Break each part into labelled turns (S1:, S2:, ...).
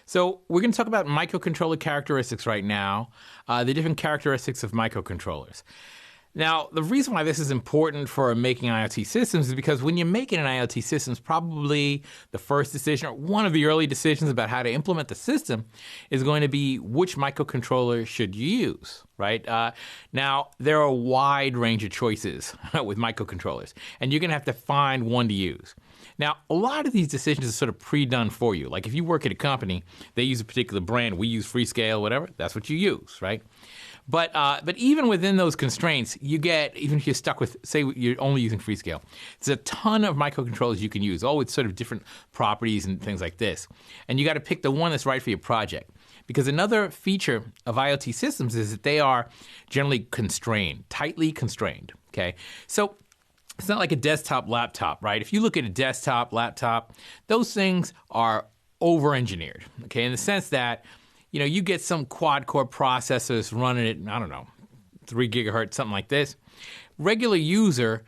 S1: So we're going to talk about microcontroller characteristics right now, the different characteristics of microcontrollers. Now, the reason why this is important for making IoT systems is because when you're making an IoT system, probably the first decision or one of the early decisions about how to implement the system is going to be which microcontroller should you use, right? Now, there are a wide range of choices with microcontrollers, and you're going to have to find one to use. Now, a lot of these decisions are sort of pre-done for you. Like if you work at a company, they use a particular brand. We use Freescale, whatever. That's what you use, right? But even within those constraints, you get, even if you're stuck with, say you're only using Freescale, there's a ton of microcontrollers you can use, all with sort of different properties and things like this. And you got to pick the one that's right for your project. Because another feature of IoT systems is that they are generally constrained, tightly constrained, okay? So it's not like a desktop laptop, right? If you look at a desktop laptop, those things are over-engineered, okay, in the sense that you get some quad-core processors running at, I don't know, 3 gigahertz, something like this. Regular user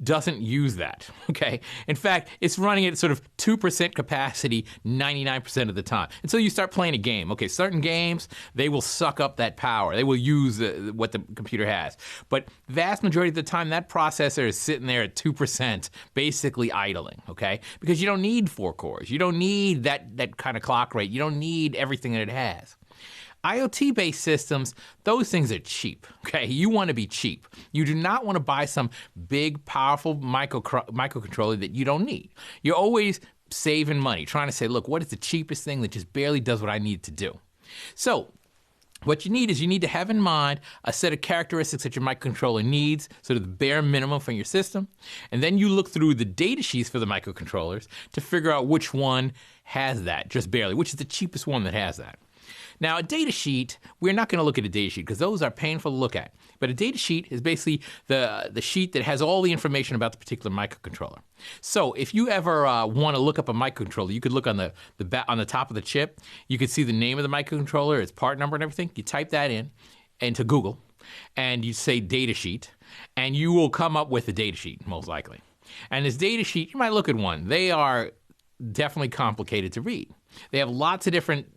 S1: doesn't use that, okay? In fact, it's running at sort of 2% capacity 99% of the time. And so you start playing a game. Okay, certain games, they will suck up that power. They will use what the computer has. But vast majority of the time, that processor is sitting there at 2%, basically idling, okay? Because you don't need 4 cores. You don't need that kind of clock rate. You don't need everything that it has. IoT-based systems, those things are cheap, okay? You want to be cheap. You do not want to buy some big, powerful microcontroller that you don't need. You're always saving money, trying to say, look, what is the cheapest thing that just barely does what I need to do? So what you need to have in mind a set of characteristics that your microcontroller needs, sort of the bare minimum from your system, and then you look through the data sheets for the microcontrollers to figure out which one has that, just barely, which is the cheapest one that has that. Now, a data sheet, we're not going to look at a data sheet because those are painful to look at. But a data sheet is basically the sheet that has all the information about the particular microcontroller. So if you ever want to look up a microcontroller, you could look on the top of the chip. You could see the name of the microcontroller, its part number and everything. You type that into Google, and you say data sheet, and you will come up with a data sheet, most likely. And this data sheet, you might look at one. They are definitely complicated to read. They have lots of different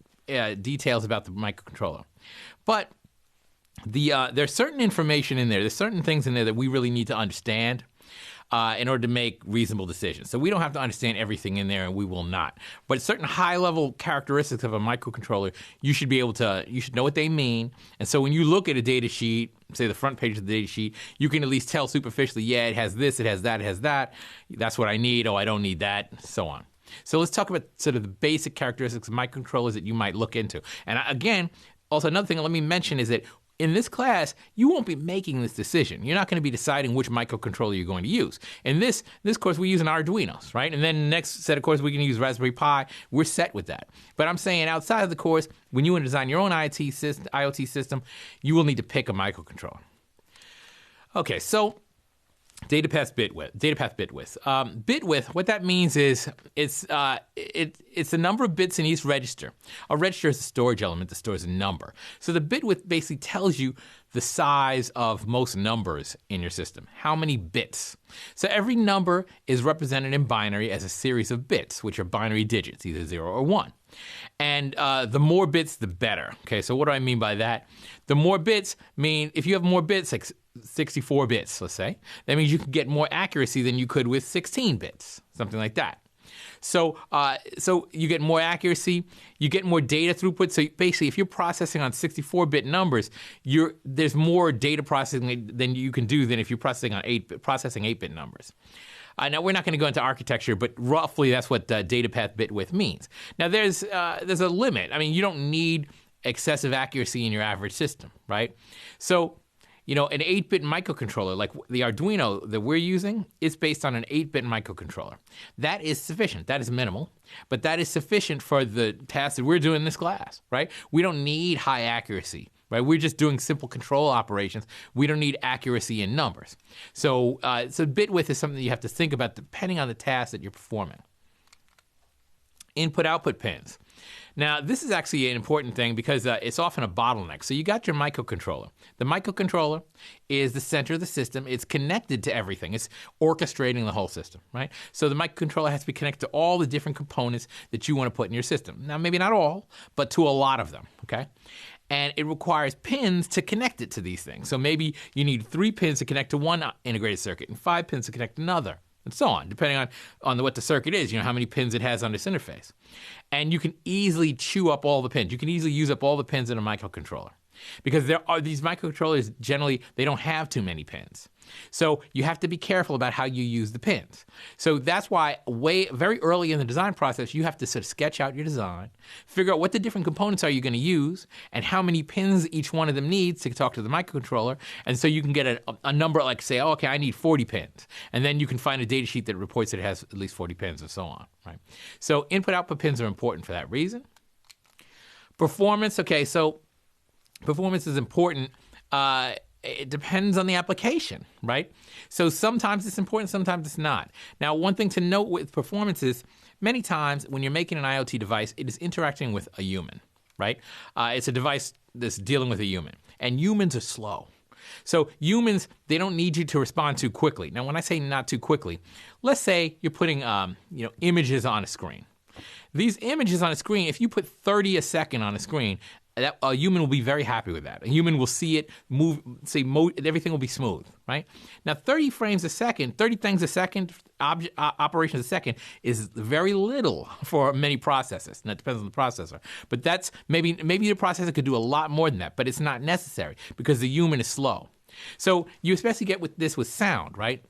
S1: details about the microcontroller. But there's certain information in there. There's certain things in there that we really need to understand in order to make reasonable decisions. So we don't have to understand everything in there, and we will not. But certain high-level characteristics of a microcontroller, you should know what they mean. And so when you look at a data sheet, say the front page of the data sheet, you can at least tell superficially, yeah, it has this, it has that, it has that. That's what I need. Oh, I don't need that, so on. So let's talk about sort of the basic characteristics of microcontrollers that you might look into. And again, also another thing let me mention is that in this class, you won't be making this decision. You're not going to be deciding which microcontroller you're going to use. In this course, we use an Arduino, right? And then the next set of course, we can use Raspberry Pi. We're set with that. But I'm saying outside of the course, when you want to design your own IoT system, you will need to pick a microcontroller. Okay, so data path bit width. Bit width, what that means is it's the number of bits in each register. A register is a storage element that stores a number. So the bit width basically tells you the size of most numbers in your system. How many bits? So every number is represented in binary as a series of bits, which are binary digits, either 0 or 1. And the more bits, the better. Okay, so what do I mean by that? The more bits mean if you have more bits, like 64 bits, let's say, that means you can get more accuracy than you could with 16 bits, something like that. So you get more accuracy, you get more data throughput. So basically, if you're processing on 64-bit numbers, there's more data processing than you can do than if you're processing on 8-bit numbers. Now, we're not going to go into architecture, but roughly that's what data path bit width means. Now, there's a limit. I mean, you don't need excessive accuracy in your average system, right? So, an 8-bit microcontroller, like the Arduino that we're using, is based on an 8-bit microcontroller. That is sufficient. That is minimal, but that is sufficient for the tasks that we're doing in this class, right? We don't need high accuracy, right? We're just doing simple control operations. We don't need accuracy in numbers. So bit width is something that you have to think about depending on the task that you're performing. Input-output pins. Now, this is actually an important thing because it's often a bottleneck. So you got your microcontroller. The microcontroller is the center of the system. It's connected to everything. It's orchestrating the whole system, right? So the microcontroller has to be connected to all the different components that you want to put in your system. Now, maybe not all, but to a lot of them, okay? And it requires pins to connect it to these things. So maybe you need 3 pins to connect to one integrated circuit and 5 pins to connect to another, and so on, depending on what the circuit is, how many pins it has on this interface. And you can easily chew up all the pins. You can easily use up all the pins in a microcontroller. Because there are these microcontrollers, generally, they don't have too many pins. So you have to be careful about how you use the pins. So that's why very early in the design process, you have to sort of sketch out your design, figure out what the different components are you're going to use, and how many pins each one of them needs to talk to the microcontroller. And so you can get a number like, say, okay, I need 40 pins. And then you can find a data sheet that reports that it has at least 40 pins and so on, right? So input-output pins are important for that reason. Performance, okay, so performance is important. It depends on the application, right? So sometimes it's important, sometimes it's not. Now, one thing to note with performance is many times when you're making an IoT device, it is interacting with a human, right? It's a device that's dealing with a human, and humans are slow. So humans, they don't need you to respond too quickly. Now, when I say not too quickly, let's say you're putting images on a screen. These images on a screen, if you put 30 a second on a screen, a human will be very happy with that. A human will see it move, everything will be smooth, right? Now, 30 frames a second, 30 things a second, operations a second is very little for many processors. And that depends on the processor. But that's maybe the processor could do a lot more than that, but it's not necessary because the human is slow. So you especially get with this with sound, right?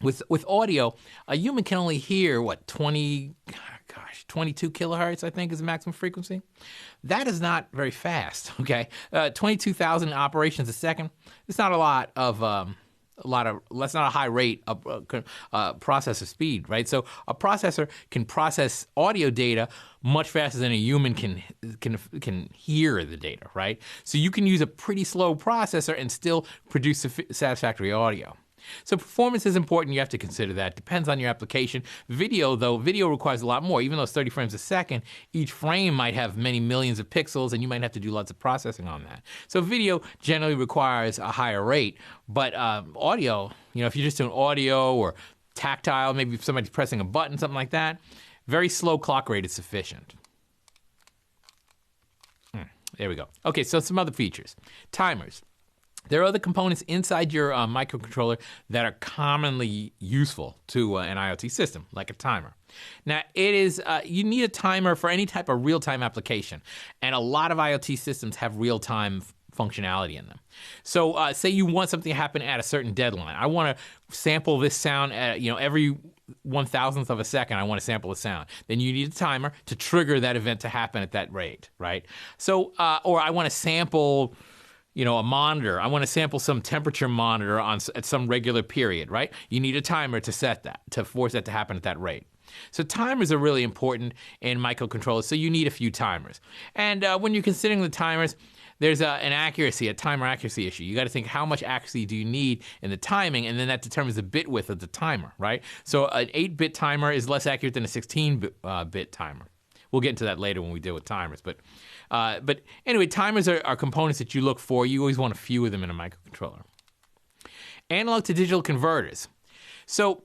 S1: With audio, a human can only hear, 22 kilohertz, I think, is the maximum frequency. That is not very fast, okay? 22,000 operations a second. It's not that's not a high rate of processor speed, right? So a processor can process audio data much faster than a human can hear the data, right? So you can use a pretty slow processor and still produce satisfactory audio. So performance is important. You have to consider that. Depends on your application. Video requires a lot more. Even though it's 30 frames a second, each frame might have many millions of pixels, and you might have to do lots of processing on that. So video generally requires a higher rate. But audio, if you're just doing audio or tactile, maybe if somebody's pressing a button, something like that, very slow clock rate is sufficient. There we go. Okay, so some other features. Timers. There are other components inside your microcontroller that are commonly useful to an IoT system, like a timer. Now, you need a timer for any type of real-time application, and a lot of IoT systems have real-time functionality in them. So say you want something to happen at a certain deadline. I want to sample this sound at, every 1,000th of a second, I want to sample a sound. Then you need a timer to trigger that event to happen at that rate, right? So, or I want to sample a monitor. I want to sample some temperature monitor at some regular period, right? You need a timer to set that, to force that to happen at that rate. So timers are really important in microcontrollers, so you need a few timers. And when you're considering the timers, there's a timer accuracy issue. You got to think how much accuracy do you need in the timing, and then that determines the bit width of the timer, right? So an 8-bit timer is less accurate than a 16-bit timer. We'll get into that later when we deal with timers. But anyway, timers are components that you look for. You always want a few of them in a microcontroller. Analog to digital converters. So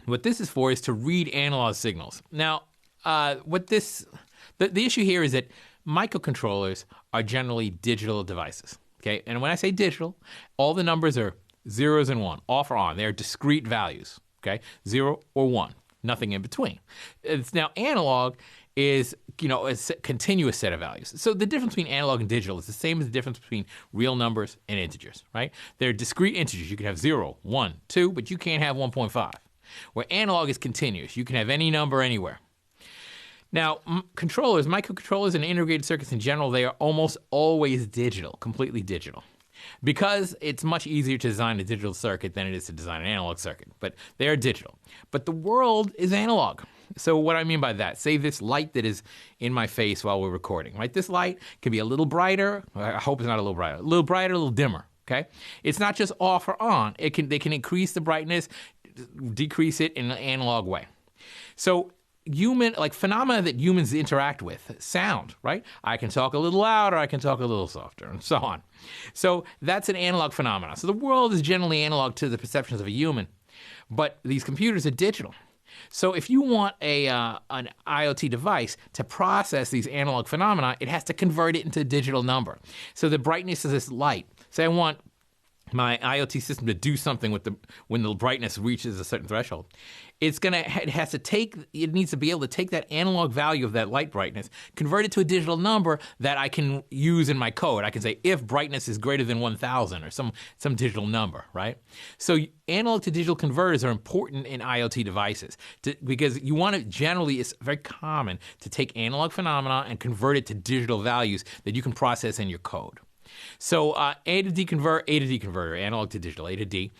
S1: what this is for is to read analog signals. Now, the issue here is that microcontrollers are generally digital devices. Okay, and when I say digital, all the numbers are zeros and one, off or on. They are discrete values. Okay, 0 or 1, nothing in between. Now, analog is, a continuous set of values. So the difference between analog and digital is the same as the difference between real numbers and integers, right? They're discrete integers. You can have 0, 1, 2, but you can't have 1.5. Where analog is continuous. You can have any number anywhere. Now, microcontrollers and integrated circuits in general, they are almost always digital, completely digital. Because it's much easier to design a digital circuit than it is to design an analog circuit. But they are digital. But the world is analog. So what I mean by that, say this light that is in my face while we're recording, right? This light can be a little brighter. I hope it's not a little brighter, a little dimmer, okay? It's not just off or on. They can increase the brightness, decrease it in an analog way. So like phenomena that humans interact with. Sound, right? I can talk a little louder, I can talk a little softer, and so on. So that's an analog phenomenon. So the world is generally analog to the perceptions of a human, but these computers are digital. So if you want an IoT device to process these analog phenomena, it has to convert it into a digital number. So the brightness of this light. Say I want my IoT system to do something when the brightness reaches a certain threshold. It needs to be able to take that analog value of that light brightness, convert it to a digital number that I can use in my code. I can say if brightness is greater than 1,000 or some digital number, right? So analog to digital converters are important in IoT devices because you want to generally, it's very common to take analog phenomena and convert it to digital values that you can process in your code. So A to D converter, analog to digital, A to D,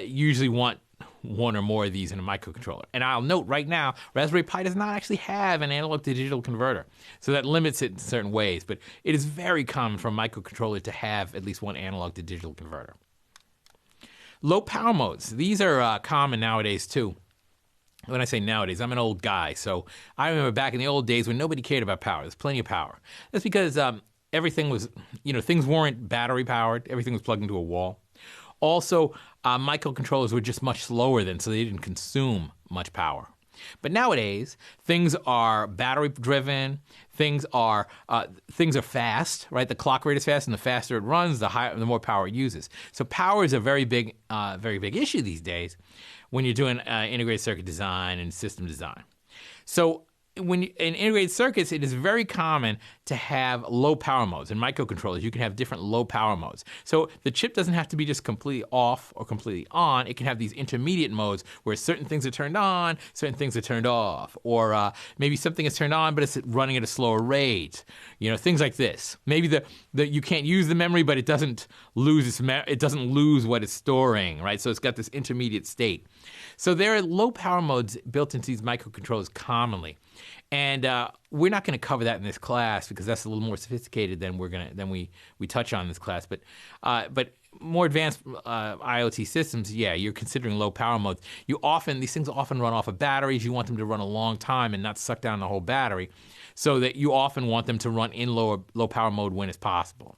S1: usually want one or more of these in a microcontroller. And I'll note right now, Raspberry Pi does not actually have an analog to digital converter. So that limits it in certain ways. But it is very common for a microcontroller to have at least one analog to digital converter. Low power modes. These are common nowadays too. When I say nowadays, I'm an old guy. So I remember back in the old days when nobody cared about power. There's plenty of power. That's because everything was, things weren't battery powered. Everything was plugged into a wall. Also, microcontrollers were just much slower then, so they didn't consume much power. But nowadays, things are battery driven. Things are fast, right? The clock rate is fast, and the faster it runs, the more power it uses. So power is a very big issue these days when you're doing integrated circuit design and system design. So in integrated circuits, it is very common to have low power modes. In microcontrollers, you can have different low power modes. So the chip doesn't have to be just completely off or completely on. It can have these intermediate modes where certain things are turned on, certain things are turned off, or maybe something is turned on but it's running at a slower rate. Things like this. Maybe you can't use the memory, but it doesn't lose what it's storing, right? So it's got this intermediate state. So there are low power modes built into these microcontrollers commonly. And we're not going to cover that in this class because that's a little more sophisticated than we touch on in this class. But more advanced IoT systems, you're considering low power modes. These things often run off of batteries. You want them to run a long time and not suck down the whole battery, so that you often want them to run in low power mode when it's possible.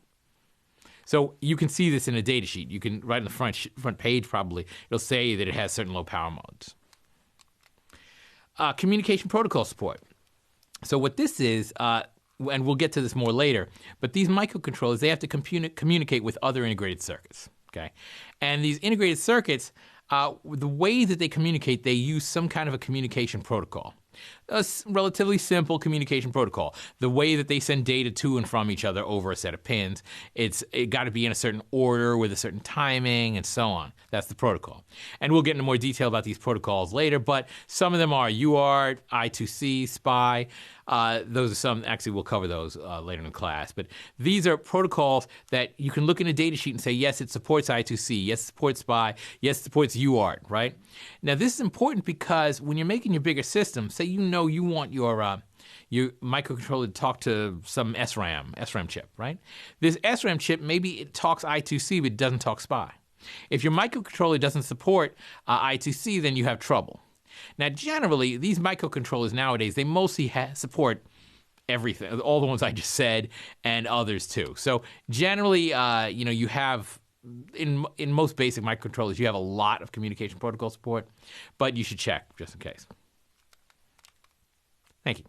S1: So you can see this in a data sheet. You can right in the front page probably it'll say that it has certain low power modes. Communication protocol support. So what this is, and we'll get to this more later, but these microcontrollers, they have to communicate with other integrated circuits, okay? And these integrated circuits, the way that they communicate, they use some kind of a communication protocol. A relatively simple communication protocol. The way that they send data to and from each other over a set of pins, it got to be in a certain order with a certain timing and so on. That's the protocol. And we'll get into more detail about these protocols later, but some of them are UART, I2C, SPI. Those are some, actually we'll cover those later in the class. But these are protocols that you can look in a data sheet and say, yes, it supports I2C, yes, it supports SPI, yes, it supports UART, right? Now this is important because when you're making your bigger system, say you want your microcontroller to talk to some SRAM chip, right? This SRAM chip, maybe it talks I2C, but it doesn't talk SPI. If your microcontroller doesn't support I2C, then you have trouble. Now, generally, these microcontrollers nowadays, they mostly support everything, all the ones I just said, and others too. So generally, you have, in most basic microcontrollers, you have a lot of communication protocol support, but you should check just in case. Thank you.